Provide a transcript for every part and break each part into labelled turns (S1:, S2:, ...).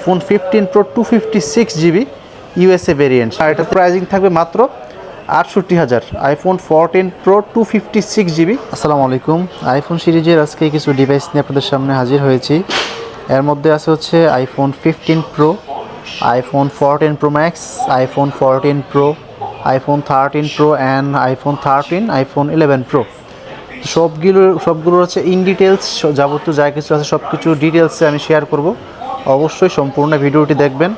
S1: IPhone 15 pro 256 GB USA variant, আর এটা pricing থাকবে মাত্র ৬৮,০০০। IPhone 14 pro 256 GB. আসসালামু আলাইকুম। আইফোন সিরিজের আজকে কিছু ডিভাইস নিয়ে আপনাদের সামনে হাজির হয়েছি। এর মধ্যে আছে হচ্ছে iPhone 15 pro, iPhone 14 pro max, iPhone 14 pro, iPhone 13 pro and iPhone 13, iPhone 11 pro. সবগুলো হচ্ছে ইন ডিটেলস, যাবতীয় যা কিছু আছে সব কিছু ডিটেলসে আমি শেয়ার করব। অবশ্যই সম্পূর্ণ ভিডিওটি দেখবেন।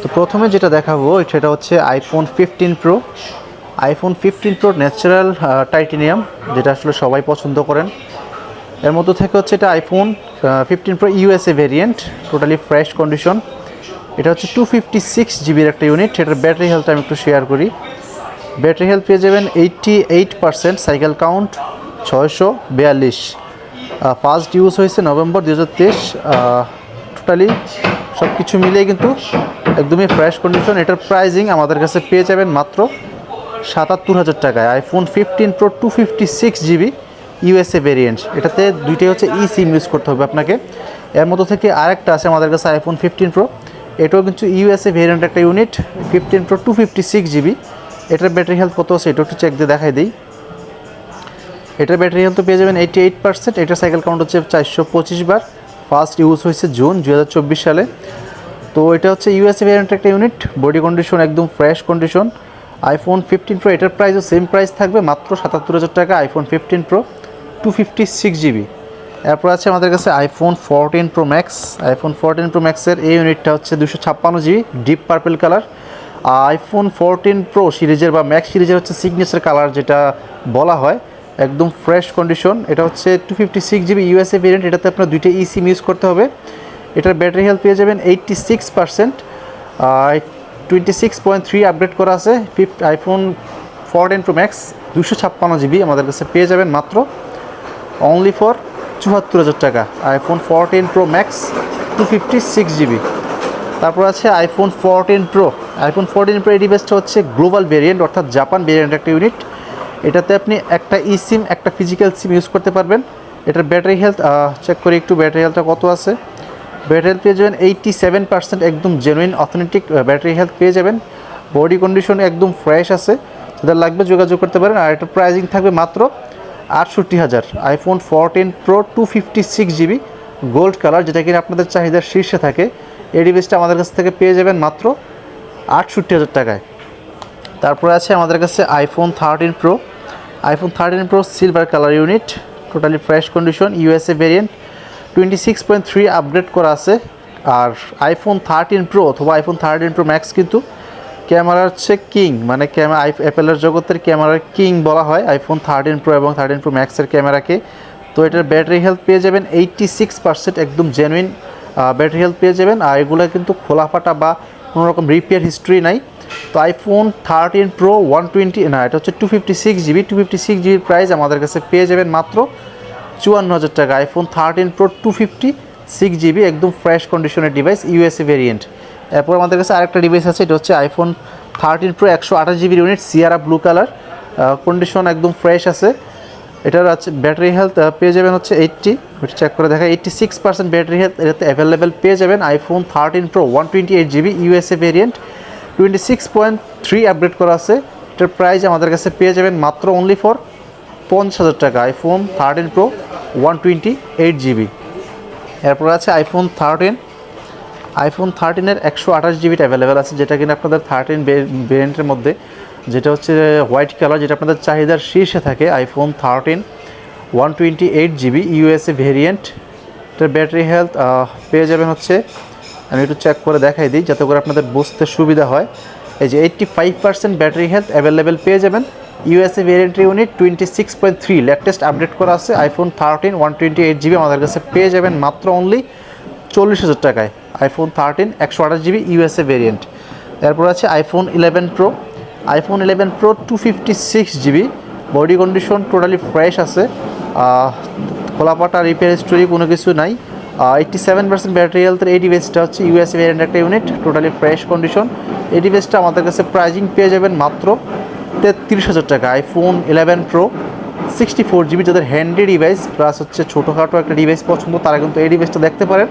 S1: তো প্রথমে যেটা দেখাবো সেটা হচ্ছে iPhone 15 pro. IPhone 15 pro natural titanium, যেটা আসলে সবাই পছন্দ করেন। এর মধ্যে থেকে হচ্ছে এটা iPhone 15 pro USA variant, totally fresh condition. এটা হচ্ছে 256 জিবির একটা ইউনিট। এটার ব্যাটারি হেলথ আমি একটু শেয়ার করি। ব্যাটারি হেলথ পেয়ে যাবেন 88%, সাইকেল কাউন্ট 642। ফার্স্ট ইউজ হয়েছে নভেম্বর 2023। টোটালি সব কিছু মিলিয়ে কিন্তু একদমই ফ্রেশ কন্ডিশন। এটার প্রাইজিং আমাদের কাছে পেয়ে যাবেন মাত্র ৭৭,০০০ টাকায়। IPhone 15 pro 256 GB USA variant. এটাতে দুইটাই হচ্ছে ই সিম ইউজ করতে হবে আপনাকে। এর মধ্যে থেকে আরেকটা আছে আমাদের কাছে আইফোন 15 প্রো, এটাও কিন্তু ইউএসএ ভেরিয়েন্ট একটা ইউনিট, 15 প্রো 256 জিবি। এটার ব্যাটারি হেলথ কত আছে এটা একটু চেক দিয়ে দেখাই দিই। এটার ব্যাটারি হেলথ পেয়ে যাবেন 88%। এটার সাইকেল কাউন্ট হচ্ছে 425 বার। ফার্স্ট ইউজ হয়েছে জুন 2024 সালে। তো এটা হচ্ছে ইউএসএ ভেরিয়েন্ট একটা ইউনিট, বডি কন্ডিশন একদম ফ্রেশ কন্ডিশন। আইফোন 15 প্রো এটার প্রাইসও সেম প্রাইস থাকবে, মাত্র ৭৭,০০০ টাকা। IPhone 15 pro 256 GB. এরপর আছে আমাদের কাছে iPhone 14 pro max. IPhone 14 pro ম্যাক্সের এই ইউনিটটা হচ্ছে 256 GB, deep purple colour. IPhone 14 pro সিরিজের বা ম্যাক্স সিরিজের হচ্ছে সিগনেচার কালার যেটা বলা হয়, একদম ফ্রেশ কন্ডিশন। এটা হচ্ছে 256 জিবি ইউএসএ ভেরিয়েন্ট। এটাতে আপনার দুইটা ই সিম ইউজ করতে হবে। এটার ব্যাটারি হেলথ পেয়ে যাবেন 86%, 26.3 আপডেট করা আছে। আইফোন 14 প্রো ম্যাক্স 256 জিবি আমাদের কাছে পেয়ে যাবেন মাত্র অনলি ফর ৭৪,০০০ টাকা। IPhone 14 pro max 256 GB. তারপর আছে আইফোন 14 প্রো। আইফোন 14 প্রো এই ডিভাইসটা হচ্ছে গ্লোবাল ভেরিয়েন্ট, অর্থাৎ জাপান ভেরিয়েন্ট একটা ইউনিট। এটাতে আপনি একটা ই সিম একটা ফিজিক্যাল সিম ইউজ করতে পারবেন। এটার ব্যাটারি হেলথ চেক করি একটু, ব্যাটারি হেলথটা কত আছে। ব্যাটারি হেলথ পেয়ে যাবেন 87%, একদম জেনুইন অথেন্টিক ব্যাটারি হেলথ পেয়ে যাবেন। বডি কন্ডিশন একদম ফ্রেশ আছে, যাদের লাগবে যোগাযোগ করতে পারেন। আর এটার প্রাইসিং থাকবে মাত্র ৬৮,০০০। IPhone 14 pro 256 GB gold colour, যেটা কিনা আপনাদের চাহিদার শীর্ষে থাকে। এই ডিভাইসটা আমাদের কাছ থেকে পেয়ে যাবেন মাত্র ৬৮,০০০ টাকায়। তারপরে আছে আমাদের কাছে iPhone 13 pro. IPhone 13 pro silver colour unit, totally fresh condition, USA variant, 26.3 upgrade করা আছে। আর আইফোন 13 প্রো অথবা আইফোন 13 প্রো ম্যাক্স কিন্তু ক্যামেরার হচ্ছে কিং, মানে অ্যাপেলের জগতের ক্যামেরার কিং বলা হয় আইফোন 13 প্রো এবং 13 প্রো ম্যাক্সের ক্যামেরাকে। তো এটার ব্যাটারি হেলথ পেয়ে যাবেন 86%, একদম জেনুইন ব্যাটারি হেলথ পেয়ে যাবেন। আর এগুলো কিন্তু খোলা ফাটা বা কোনো রকম রিপেয়ার হিস্ট্রি নাই। তো আইফোন 13 প্রো 120 না, এটা হচ্ছে 256 জিবি। 256 জিবির প্রাইস আমাদের কাছে পেয়ে যাবেন মাত্র ৫৪,০০০ টাকা। আইফোন 13 প্রো 256 জিবি, একদম ফ্রেশ কন্ডিশনের ডিভাইস, ইউএসএ ভেরিয়েন্ট। এরপর আমাদের কাছে আরেকটা ডিভাইস আছে, এটা হচ্ছে আইফোন 13 প্রো 128 জিবির unit, Sierra blue colour, condition একদম ফ্রেশ আছে। এটার আছে ব্যাটারি হেলথ পেয়ে যাবেন হচ্ছে 80, চেক করে দেখা 86% ব্যাটারি হেলথ এটাতে অ্যাভেলেবেল পেয়ে যাবেন। IPhone 13 pro 128 GB USA variant, 26.3 update করা আছে। এটার প্রাইস আমাদের কাছে পেয়ে যাবেন মাত্র অনলি ফর ৫০,০০০ টাকা। IPhone 13 pro 128 GB. এরপর আছে আইফোন 13। আইফোন 13-এর 128 জিবিটা অ্যাভেলেবেল আছে, যেটা কিনা আপনাদের 13 ভেরিয়েন্টের মধ্যে, যেটা হচ্ছে হোয়াইট কালার, যেটা আপনাদের চাহিদার শীর্ষে থাকে। IPhone 13 128 GB USA variant. এটার ব্যাটারি হেলথ পেয়ে যাবেন হচ্ছে, আমি একটু চেক করে দেখাই দিই যাতে করে আপনাদের বুঝতে সুবিধা হয়। এই যে 85% ব্যাটারি হেলথ অ্যাভেলেবেল পেয়ে যাবেন। ইউএসএ ভেরিয়েন্টের ইউনিট, 26.3 লেটেস্ট আপডেট করা আছে। আইফোন 13 128 জিবি আমাদের কাছে পেয়ে যাবেন মাত্র অনলি ৪০,০০০ টাকায়। IPhone 13 128 GB USA variant. এরপর আছে iPhone 11 pro. IPhone 11 pro 256 GB, body condition totally fresh আছে, খোলাপাটা রিপেয়ার হিস্টোরি কোনো কিছু নাই। 87% ব্যাটারি হেলথের এই ডিভাইসটা হচ্ছে ইউএসএ ভেরিয়েন্ট একটা ইউনিট, টোটালি ফ্রেশ কন্ডিশন। এই ডিভাইসটা আমাদের কাছে প্রাইজিং পেয়ে যাবেন মাত্র ৩৩,০০০ টাকা। আইফোন 11 প্রো 64 GB, যাদের হ্যান্ডি ডিভাইস প্লাস হচ্ছে ছোটোখাটো একটা ডিভাইস পছন্দ তারা কিন্তু এই ডিভাইসটা দেখতে পারেন।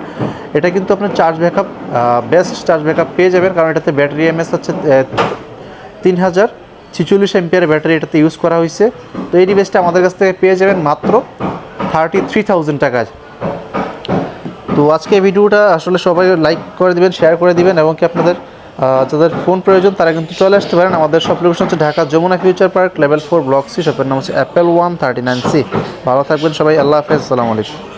S1: এটা কিন্তু আপনার charge backup best charge backup পেয়ে যাবেন, কারণ এটাতে ব্যাটারি এমএস হচ্ছে 3046 এমপিআর ব্যাটারি এটাতে ইউজ করা হয়েছে। তো এই ডিভাইসটা আমাদের কাছ থেকে পেয়ে যাবেন মাত্র 33,000 টাকায়। তো আজকে ভিডিওটা আসলে সবাই লাইক করে দিবেন, শেয়ার করে দিবেন, এবং কি আপনাদের যাদের ফোন প্রয়োজন তারা কিন্তু চলে আসতে পারেন। আমাদের সব লোকেশন হচ্ছে Dhaka Jamuna future park, level 4, block C, শপের নাম হচ্ছে অ্যাপেল 139C। ভালো থাকবেন সবাই, আল্লাহ হাফেজ, আসসালামু আলাইকুম।